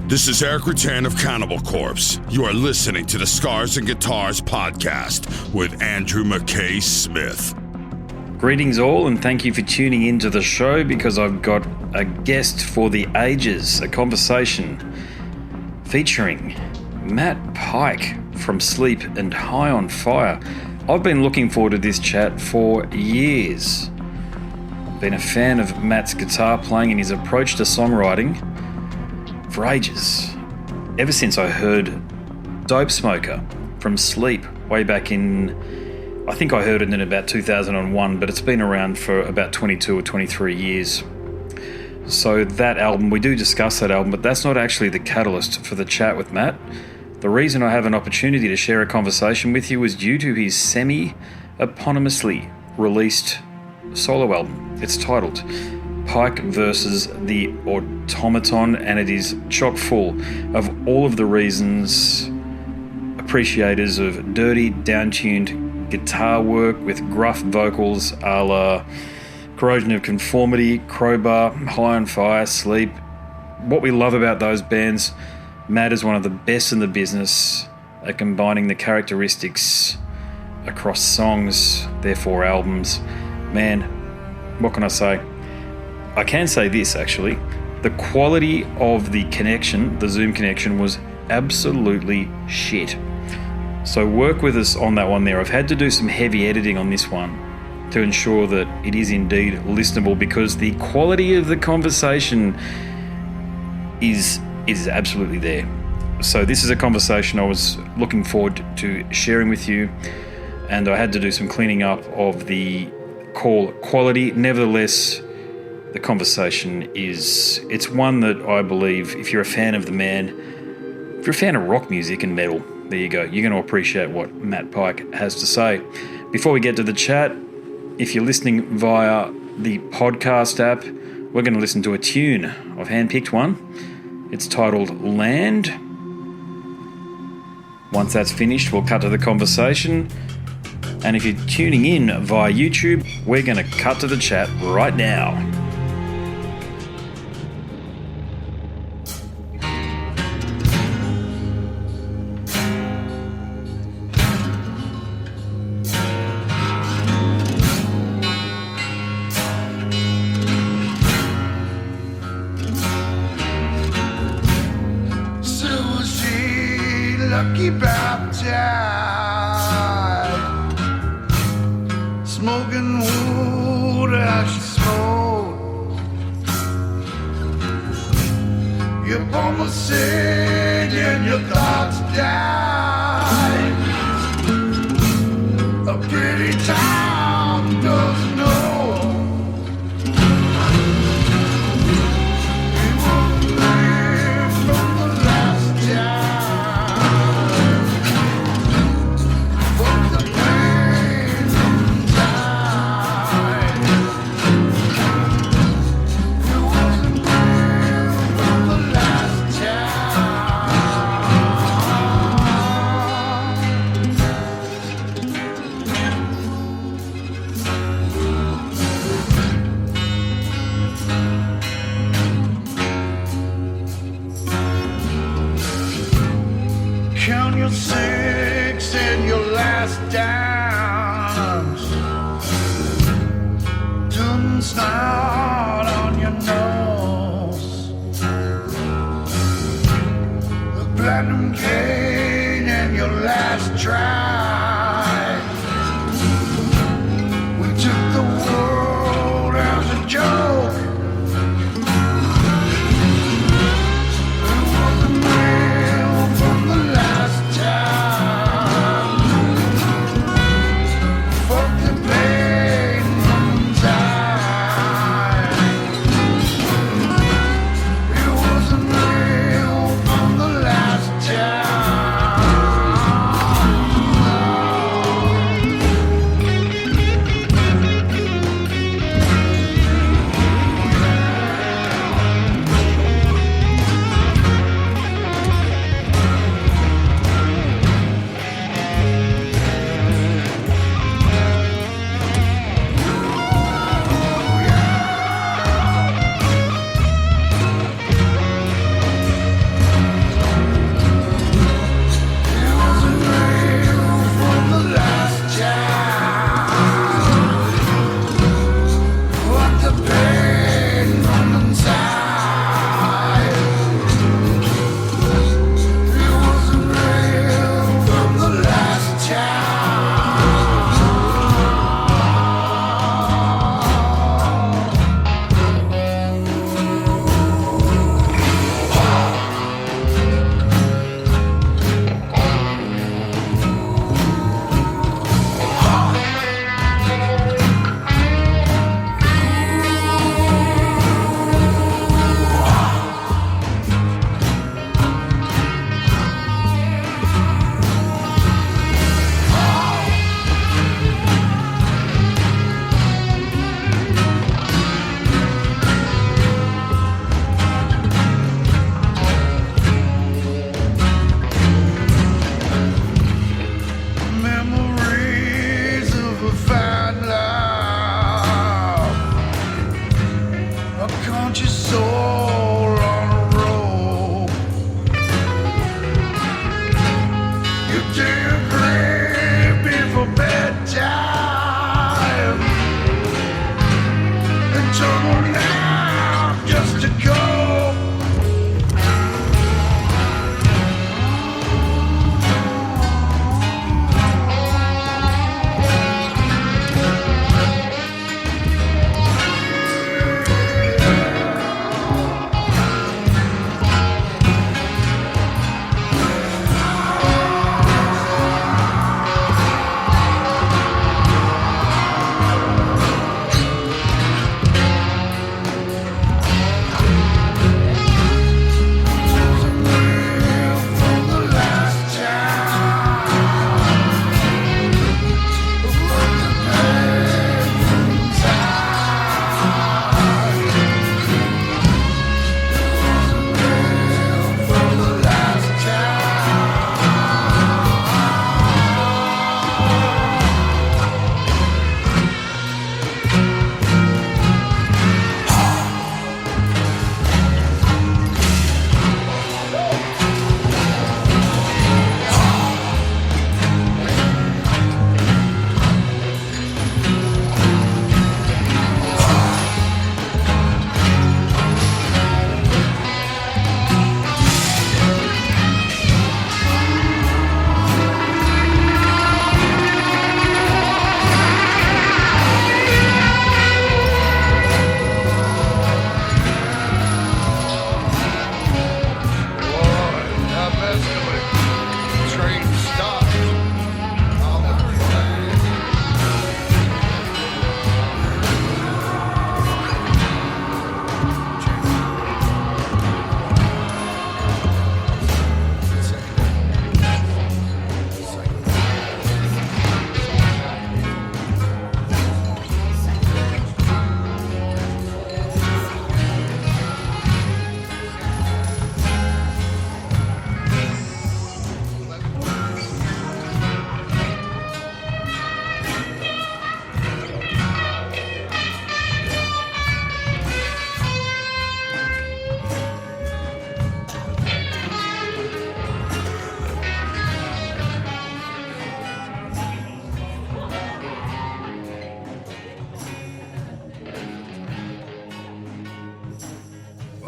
This is Eric Rattan of Cannibal Corpse. You are listening to the Scars and Guitars podcast with Andrew McKay Smith. Greetings all, and thank you for tuning into the show because I've got a guest for the ages, a conversation featuring Matt Pike from Sleep and High on Fire. I've been looking forward to this chat for years. Been a fan of Matt's guitar playing and his approach to songwriting for ages. Ever since I heard Dopesmoker from Sleep way back in, I think I heard it in about 2001, but it's been around for about 22 or 23 years. So that album, we do discuss that album, but that's not actually the catalyst for the chat with Matt. The reason I have an opportunity to share a conversation with you is due to his semi-eponymously released solo album. It's titled Pike Vs The Automaton, and it is chock full of all of the reasons appreciators of dirty, downtuned guitar work with gruff vocals a la Corrosion of Conformity, Crowbar, High on Fire, Sleep. What we love about those bands, Matt is one of the best in the business at combining the characteristics across songs, therefore albums. Man, what can I say? I can say this actually, the quality of the connection, the Zoom connection, was absolutely shit. So work with us on that one there. I've had to do some heavy editing on this one to ensure that it is indeed listenable because the quality of the conversation is absolutely there. So this is a conversation I was looking forward to sharing with you, and I had to do some cleaning up of the call quality. Nevertheless, the conversation it's one that I believe if you're a fan of the man, if you're a fan of rock music and metal, there you go. You're going to appreciate what Matt Pike has to say. Before we get to the chat, if you're listening via the podcast app, we're going to listen to a tune. I've handpicked one. It's titled Land. Once that's finished, we'll cut to the conversation. And if you're tuning in via YouTube, we're going to cut to the chat right now. Lucky baptized, smoking wood as she smoked. Your mama said and your thoughts died. A pretty town doesn't know. Count your six and your last downs. Tune snout on your nose. The platinum cane and your last try. We took the world as a joke.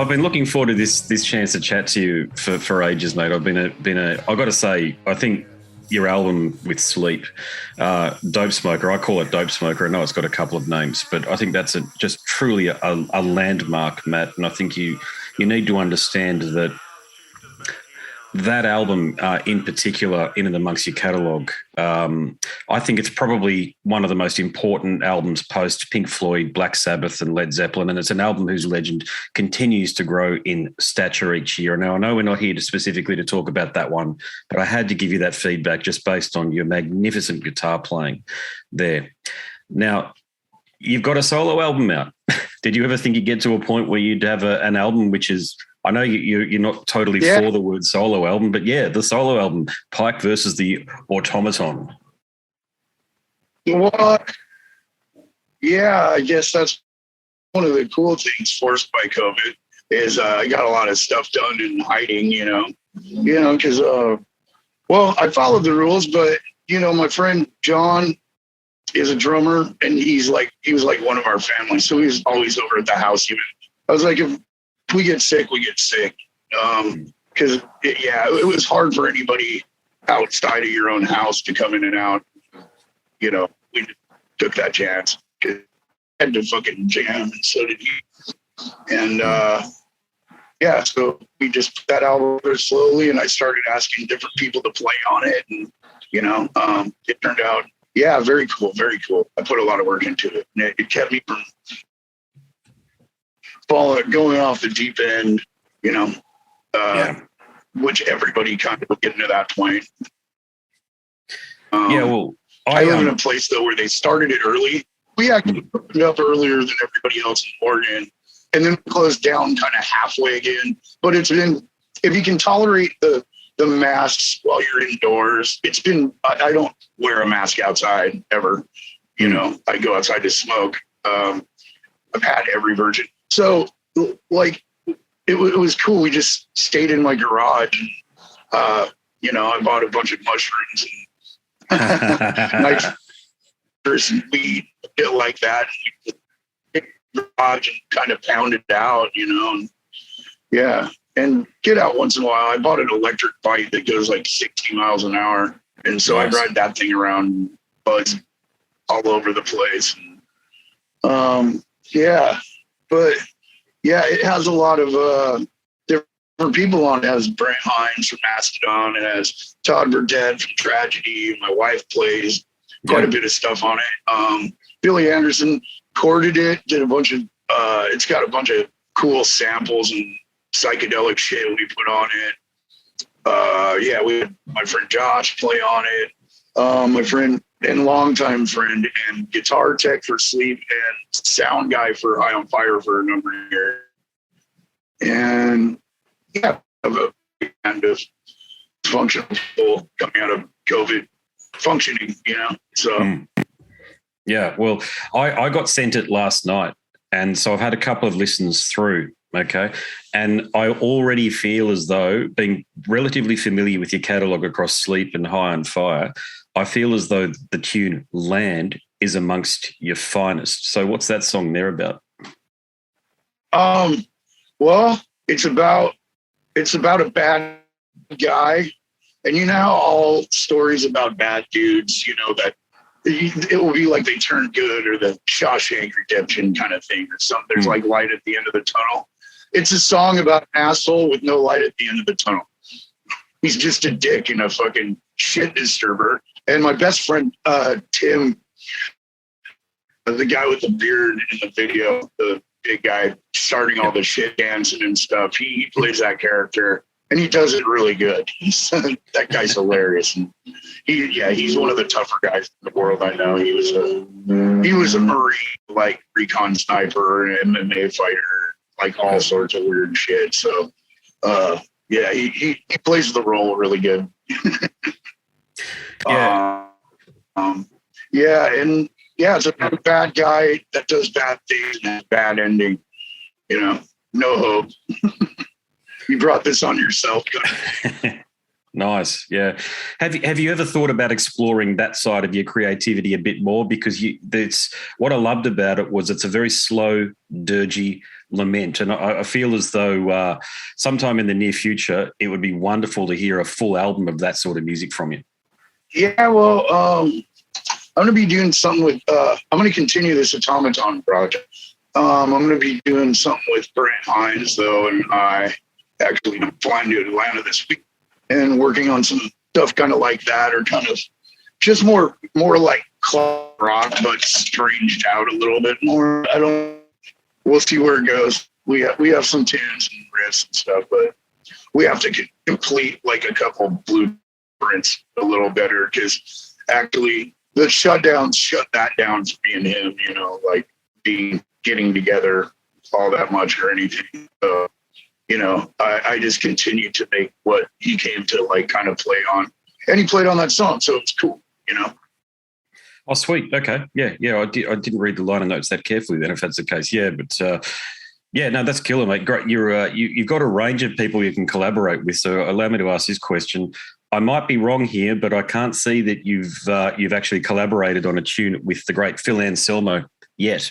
I've been looking forward to this chance to chat to you for ages, mate. I've been a. I got to say, I think your album with Sleep, Dopesmoker. I call it Dopesmoker. I know it's got a couple of names, but I think that's just truly a landmark, Matt. And I think you need to understand that album in particular, in and amongst your catalogue, I think it's probably one of the most important albums post Pink Floyd, Black Sabbath and Led Zeppelin, and it's an album whose legend continues to grow in stature each year. Now, I know we're not here specifically to talk about that one, but I had to give you that feedback just based on your magnificent guitar playing there. Now, you've got a solo album out. Did you ever think you'd get to a point where you'd have an album which is, I know you're not totally for the word solo album, but yeah, the solo album, Pike versus the Automaton. Well, yeah, I guess that's one of the cool things forced by COVID is I got a lot of stuff done in hiding, because, well, I followed the rules, but, my friend John is a drummer and he was like one of our family. So he's always over at the house. Even I was like, if we get sick, we get sick. Because it was hard for anybody outside of your own house to come in and out. We took that chance. I had to fucking jam, and so did he. And so we just put that album over slowly, and I started asking different people to play on it, and it turned out, very cool, very cool. I put a lot of work into it, and it kept me from going off the deep end, which everybody kind of get into that point. I live in a place though where they started it early. We actually opened up earlier than everybody else in Oregon, and then closed down kind of halfway again. But it's been, if you can tolerate the masks while you're indoors, it's been, I don't wear a mask outside ever. I go outside to smoke. I've had every version. So, it was cool. We just stayed in my garage. I bought a bunch of mushrooms and nitrous and weed, shit like that. And garage and kind of pound it out, and get out once in a while. I bought an electric bike that goes like 60 miles an hour. And so nice. I ride that thing around, buzz all over the place. And, but it has a lot of different people on it. It has Brent Hines from Mastodon. It has Todd Burdett from Tragedy. My wife plays quite a bit of stuff on it. Billy Anderson recorded it, did a bunch of, it's got a bunch of cool samples and psychedelic shit we put on it. We had my friend Josh play on it. My friend and longtime friend and guitar tech for Sleep and sound guy for High on Fire for a number of years. And of a kind of functional people coming out of COVID functioning, so. Yeah, well, I got sent it last night, and so I've had a couple of listens through, okay? And I already feel as though, being relatively familiar with your catalogue across Sleep and High on Fire, I feel as though the tune Land is amongst your finest. So what's that song there about? Well, it's about a bad guy. And how all stories about bad dudes, that it will be like they turn good, or the Shawshank Redemption kind of thing, or something. There's like light at the end of the tunnel. It's a song about an asshole with no light at the end of the tunnel. He's just a dick and a fucking shit disturber. And my best friend, Tim, the guy with the beard in the video, the big guy starting all the shit dancing and stuff, he plays that character. And he does it really good. That guy's hilarious. And he's one of the tougher guys in the world I know. He was a Marine, like recon sniper, and MMA fighter, like all sorts of weird shit. So he plays the role really good. It's a bad guy that does bad things and has a bad ending. No hope. You brought this on yourself. Nice. Yeah. Have you ever thought about exploring that side of your creativity a bit more? Because that's what I loved about it was it's a very slow, dirgy lament. And I feel as though sometime in the near future, it would be wonderful to hear a full album of that sort of music from you. Yeah, well, I'm going to be doing something with, I'm going to continue this Automaton project. I'm going to be doing something with Brent Hines, though, and I'm flying to Atlanta this week and working on some stuff kind of like that, or kind of just more like club rock, but stranged out a little bit more. We'll see where it goes. We have some tunes and riffs and stuff, but we have to complete like a couple blueprints a little better, because actually the shutdowns shut that down for me and him, like getting together all that much or anything. I just continued to make what he came to like kind of play on, and he played on that song, so it's cool. Oh, sweet. Okay. Yeah. I didn't read the liner notes that carefully then, if that's the case. Yeah, but no, that's killer, mate. Great. You've got a range of people you can collaborate with. So allow me to ask this question. I might be wrong here, but I can't see that you've actually collaborated on a tune with the great Phil Anselmo yet.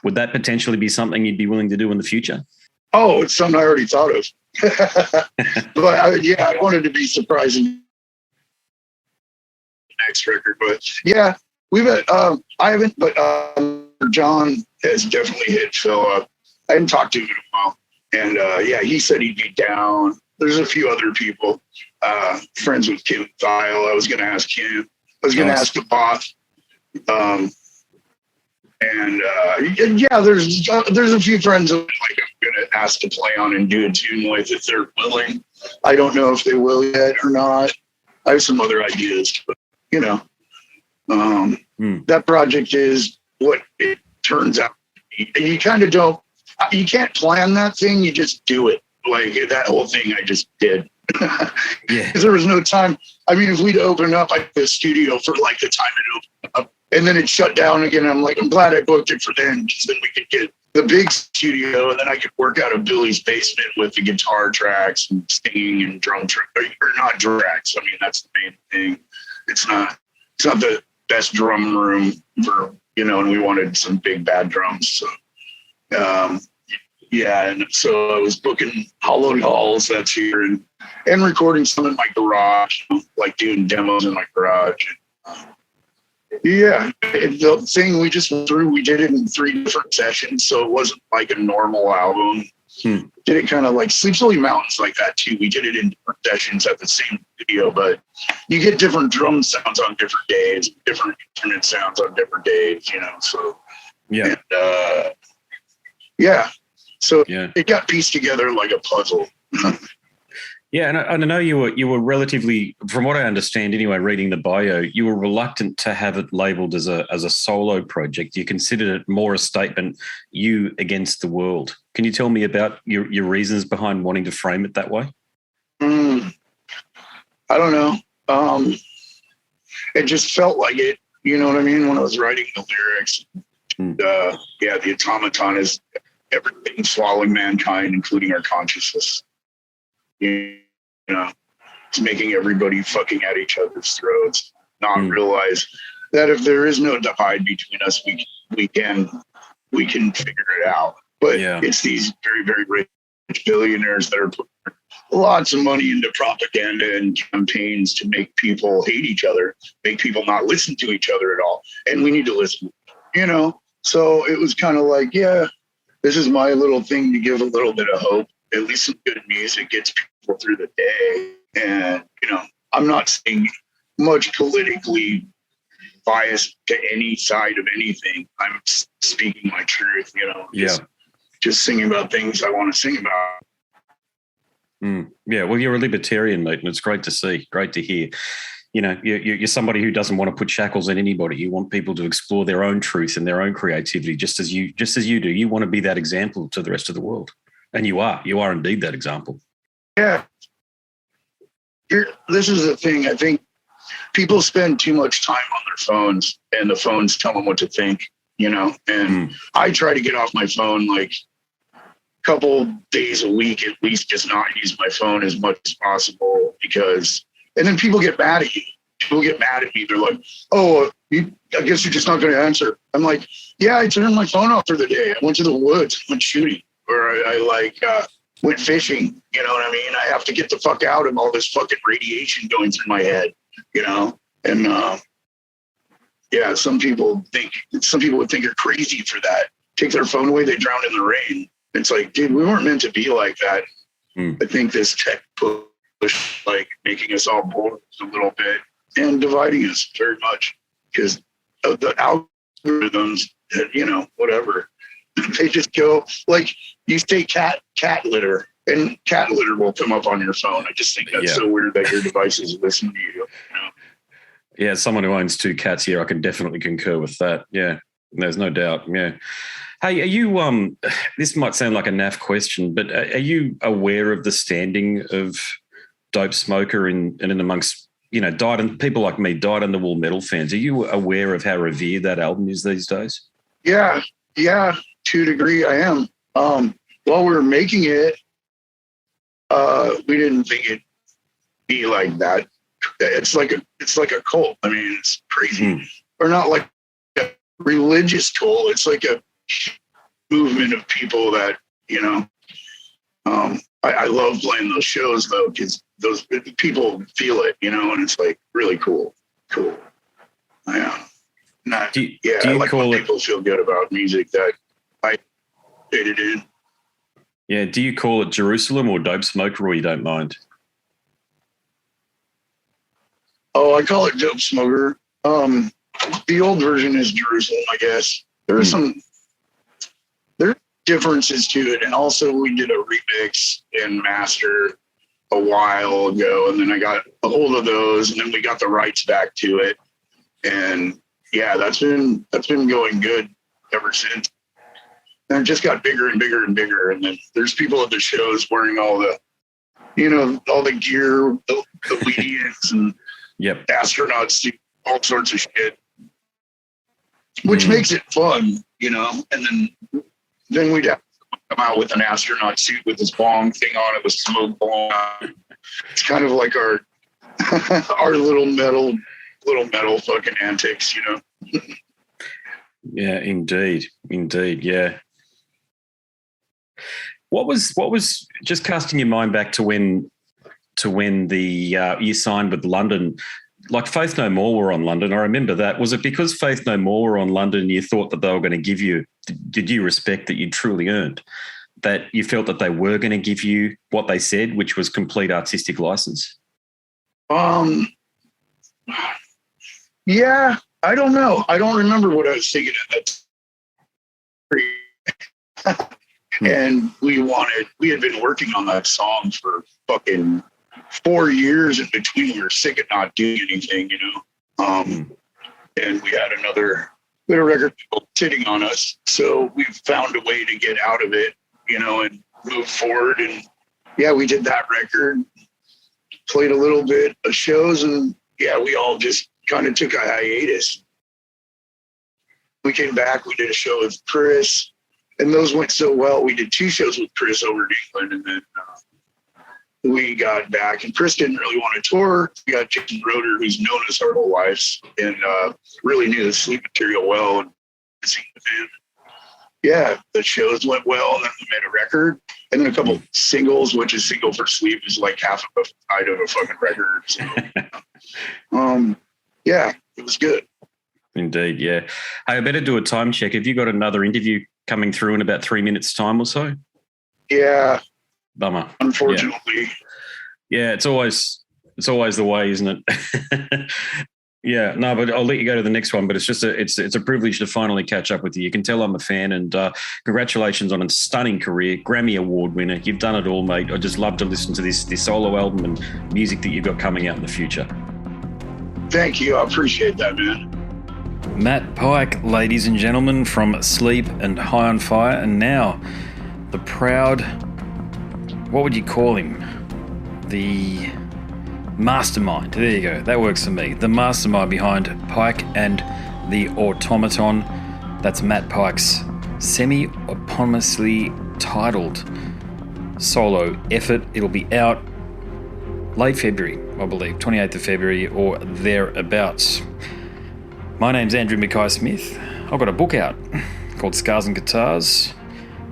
Would that potentially be something you'd be willing to do in the future? Oh, it's something I already thought of. But I wanted to be surprising next record. But yeah, we've I haven't, but John has definitely hit Phil up. I hadn't talked to him in a while, and he said he'd be down. There's a few other people, friends with Kim Thile. I was going to ask him. I was going to ask the boss. There's a few friends that like I'm going to ask to play on and do a tune with if they're willing. I don't know if they will yet or not. I have some other ideas, but that project is what it turns out to be. And you can't plan that thing. You just do it. Like that whole thing I just did. Yeah. Because there was no time. I mean, if we'd opened up like the studio for like the time it opened up, and then it shut down again, I'm glad I booked it for then, because then we could get the big studio, and then I could work out of Billy's basement with the guitar tracks and singing and drum tracks, or not tracks. I mean, that's the main thing. It's not the best drum room for, and we wanted some big bad drums. So, and so I was booking hollowed halls that's here and recording some in my garage, like doing demos in my garage. The thing we just went through, we did it in 3 different sessions, so it wasn't like a normal album. Did it kind of like Sleep Slowly Mountains like that too. We did it in different sessions at the same studio, but you get different drum sounds on different days, different instrument sounds on different days, so yeah. And, so it got pieced together like a puzzle. Yeah, and I know you were relatively, from what I understand anyway, reading the bio, you were reluctant to have it labelled as a solo project. You considered it more a statement, you against the world. Can you tell me about your reasons behind wanting to frame it that way? I don't know. It just felt like it, you know what I mean, when I was writing the lyrics. The automaton is everything swallowing mankind, including our consciousness. It's making everybody fucking at each other's throats, not realize that if there is no divide between us, we can figure it out. But it's these very, very rich billionaires that are putting lots of money into propaganda and campaigns to make people hate each other, make people not listen to each other at all. And we need to listen, So it was kind of like, this is my little thing to give a little bit of hope. At least some good music gets people through the day. And, I'm not saying much politically biased to any side of anything. I'm speaking my truth, just singing about things I want to sing about. Yeah, well, you're a libertarian, mate, and it's great to see, great to hear. You're somebody who doesn't want to put shackles on anybody. You want people to explore their own truth and their own creativity, just as you do. You want to be that example to the rest of the world. And you are indeed that example. Yeah. This is the thing. I think people spend too much time on their phones, and the phones tell them what to think, and I try to get off my phone like couple days a week at least just not use my phone as much as possible and then people get mad at you. People get mad at me. They're like, oh, I guess you're just not going to answer. I'm like, yeah, I turned my phone off for the day. I went to the woods, went shooting, or I went fishing. You know what I mean? I have to get the fuck out of all this fucking radiation going through my head, And yeah, some people would think you're crazy for that. Take their phone away, they drown in the rain. It's like, dude, we weren't meant to be like that. I think this tech push, like making us all bored a little bit and dividing us very much because of the algorithms, whatever. They just go, like, you say cat litter, and cat litter will come up on your phone. I just think that's so weird that your devices listen to you. Yeah, as someone who owns 2 cats here, I can definitely concur with that. Yeah, there's no doubt. Yeah. Hey, are you, this might sound like a naff question, but are you aware of the standing of Dopesmoker and in amongst, people like me, dyed-in-the-wool metal fans? Are you aware of how revered that album is these days? Yeah, to a degree I am. While we were making it, we didn't think it'd be like that. It's like a cult. I mean, it's crazy. Or not like a religious cult. It's like a movement of people that, I love playing those shows though, because those people feel it, and it's like really cool. Yeah. I like when people feel good about music that I created in. Yeah. Do you call it Jerusalem or Dopesmoker, or you don't mind? Oh, I call it Dopesmoker. The old version is Jerusalem, I guess. There's some differences to it, and also we did a remix and master a while ago, and then I got a hold of those, and then we got the rights back to it, and yeah, that's been going good ever since. And it just got bigger and bigger and bigger, and then there's people at the shows wearing all the, all the gear, the lead-ins and astronauts, all sorts of shit, which makes it fun, and then we'd have to come out with an astronaut suit with this bong thing on it with smoke blowing out. It's kind of like our our little metal fucking antics, Yeah, indeed, yeah. What was just casting your mind back to when the you signed with London? Like Faith No More were on London. I remember that. Was it because Faith No More were on London you thought that they were going to give you, did you respect that you truly earned, that you felt that they were going to give you what they said, which was complete artistic license? Yeah, I don't know. I don't remember what I was thinking at that. And we had been working on that song for fucking 4 years in between. We were sick of not doing anything, and we had a record sitting on us. So we found a way to get out of it, and move forward. And yeah, we did that record, played a little bit of shows, and yeah, we all just kind of took a hiatus. We came back, we did a show with Chris, and those went so well. We did 2 shows with Chris over in England, and then we got back, and Chris didn't really want to tour. We got Jason Roeder, who's known us our whole lives, and really knew the Sleep material well, and seen the band. Yeah, the shows went well, and then we made a record, and then a couple singles, which is single for Sleep is like half of a side of a fucking record. So, yeah, it was good. Indeed, yeah. Hey, I better do a time check. Have you got another interview coming through in about 3 minutes' time or so? Yeah. Bummer. Unfortunately. Yeah, it's always the way, isn't it? Yeah, no, but I'll let you go to the next one. But it's just it's a privilege to finally catch up with you. You can tell I'm a fan, and congratulations on a stunning career, Grammy Award winner. You've done it all, mate. I just love to listen to this solo album and music that you've got coming out in the future. Thank you. I appreciate that, man. Matt Pike, ladies and gentlemen, from Sleep and High on Fire, and now the proud, what would you call him? The mastermind. There you go. That works for me. The mastermind behind Pike and the Automaton. That's Matt Pike's semi-eponymously titled Solo Effort. It'll be out late February, I believe, 28th of February or thereabouts. My name's Andrew Mackay-Smith. I've got a book out called Scars and Guitars,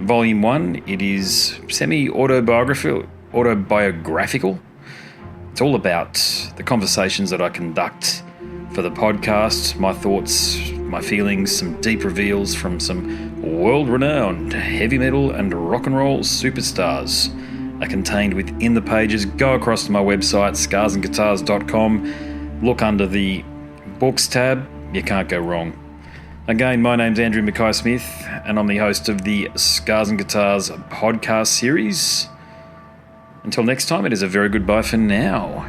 Volume 1. It is semi-autobiographical. It's all about the conversations that I conduct for the podcast, my thoughts, my feelings, some deep reveals from some world-renowned heavy metal and rock and roll superstars are contained within the pages. Go across to my website, scarsandguitars.com, look under the books tab. You can't go wrong. Again, my name's Andrew Mackay-Smith, and I'm the host of the Scars and Guitars podcast series. Until next time, it is a very goodbye for now.